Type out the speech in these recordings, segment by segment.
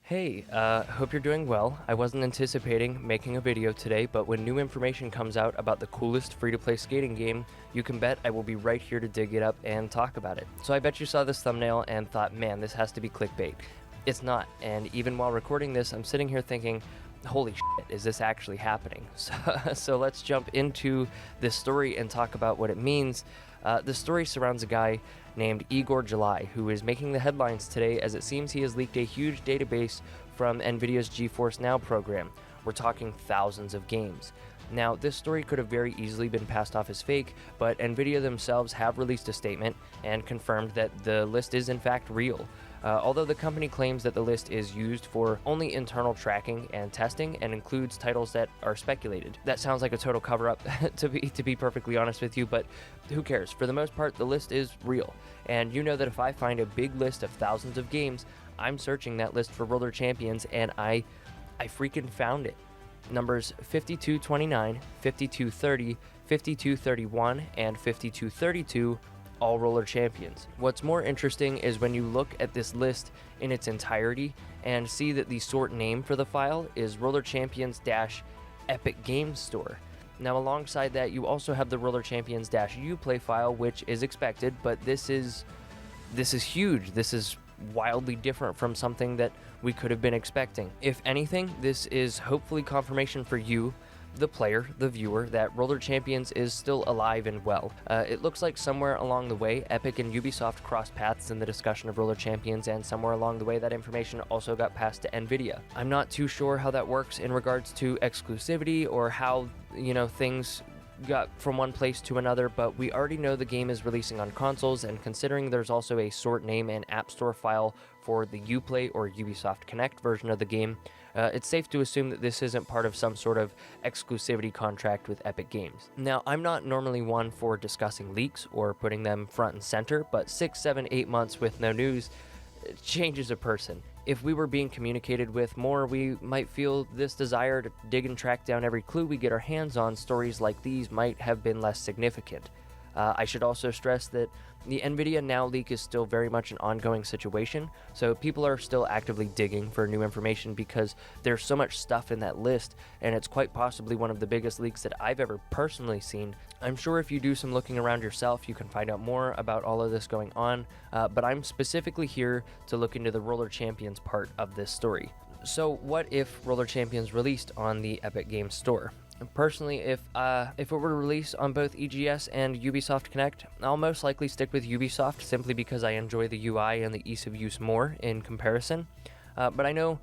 Hey, hope you're doing well. I wasn't anticipating making a video today, but when new information comes out about the coolest free-to-play skating game, you can bet I will be right here to dig it up and talk about it. So I bet you saw this thumbnail and thought, man, this has to be clickbait. It's not, and even while recording this, I'm sitting here thinking, holy shit, is this actually happening? So let's jump into this story and talk about what it means. The story surrounds a guy named Igor July, who is making the headlines today as it seems he has leaked a huge database from Nvidia's GeForce Now program. We're talking thousands of games. Now, this story could have very easily been passed off as fake, but Nvidia themselves have released a statement and confirmed that the list is in fact real. Although the company claims that the list is used for only internal tracking and testing and includes titles that are speculated. That sounds like a total cover-up, to be perfectly honest with you, but who cares? For the most part, the list is real. And you know that if I find a big list of thousands of games, I'm searching that list for Roller Champions, and I freaking found it. Numbers 5229, 5230, 5231, and 5232, all Roller Champions. What's more interesting is when you look at this list in its entirety and see that the sort name for the file is Roller Champions-Epic Games Store. Now, alongside that, you also have the Roller Champions-Uplay file, which is expected, but this is huge. This is wildly different from something that we could have been expecting. If anything, this is hopefully confirmation for you, the player, the viewer, that Roller Champions is still alive and well. It looks like somewhere along the way, Epic and Ubisoft crossed paths in the discussion of Roller Champions, and somewhere along the way that information also got passed to Nvidia. I'm not too sure how that works in regards to exclusivity or how, things got from one place to another, but we already know the game is releasing on consoles, and considering there's also a sort name and app store file for the Uplay or Ubisoft Connect version of the game, it's safe to assume that this isn't part of some sort of exclusivity contract with Epic Games. Now, I'm not normally one for discussing leaks or putting them front and center, but 6, 7, 8 months with no news changes a person. If we were being communicated with more, we might feel this desire to dig and track down every clue we get our hands on. Stories like these might have been less significant. I should also stress that the Nvidia Now leak is still very much an ongoing situation, so people are still actively digging for new information because there's so much stuff in that list, and it's quite possibly one of the biggest leaks that I've ever personally seen. I'm sure if you do some looking around yourself, you can find out more about all of this going on, but I'm specifically here to look into the Roller Champions part of this story. So what if Roller Champions released on the Epic Games Store? Personally, if it were to release on both EGS and Ubisoft Connect, I'll most likely stick with Ubisoft simply because I enjoy the UI and the ease of use more in comparison. But I know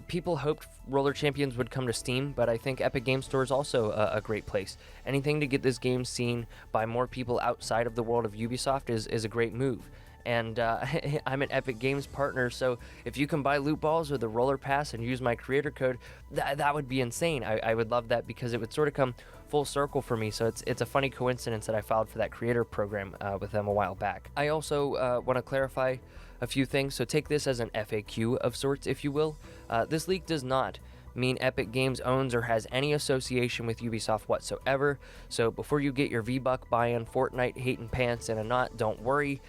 people hoped Roller Champions would come to Steam, but I think Epic Games Store is also a great place. Anything to get this game seen by more people outside of the world of Ubisoft is a great move. And I'm an Epic Games partner, so if you can buy loot balls or the Roller Pass and use my creator code, that would be insane. I would love that because it would sort of come full circle for me, so it's a funny coincidence that I filed for that creator program with them a while back. I also want to clarify a few things, so take this as an FAQ of sorts, if you will. This leak does not mean Epic Games owns or has any association with Ubisoft whatsoever, so before you get your V-Buck buying Fortnite hating pants in a knot, don't worry.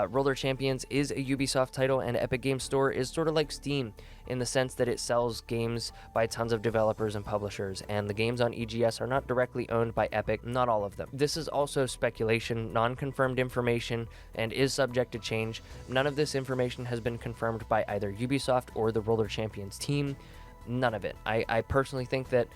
Roller Champions is a Ubisoft title, and Epic Games Store is sort of like Steam in the sense that it sells games by tons of developers and publishers, and the games on EGS are not directly owned by Epic, not all of them. This is also speculation, non-confirmed information, and is subject to change. None of this information has been confirmed by either Ubisoft or the Roller Champions team. None of it. I personally think that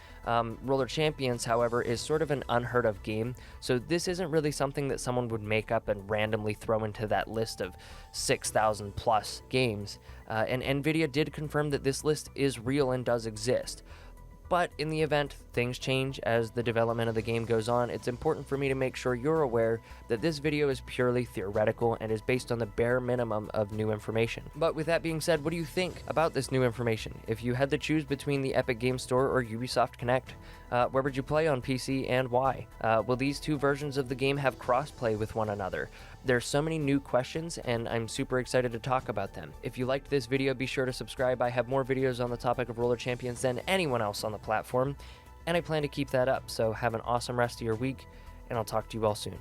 Roller Champions, however, is sort of an unheard of game, so this isn't really something that someone would make up and randomly throw into that list of 6,000 plus games, and Nvidia did confirm that this list is real and does exist. But in the event things change as the development of the game goes on, it's important for me to make sure you're aware that this video is purely theoretical and is based on the bare minimum of new information. But with that being said, what do you think about this new information? If you had to choose between the Epic Games Store or Ubisoft Connect, where would you play on PC and why? Will these two versions of the game have crossplay with one another? There's so many new questions, and I'm super excited to talk about them. If you liked this video, be sure to subscribe. I have more videos on the topic of Roller Champions than anyone else on the platform, and I plan to keep that up, so have an awesome rest of your week, and I'll talk to you all soon.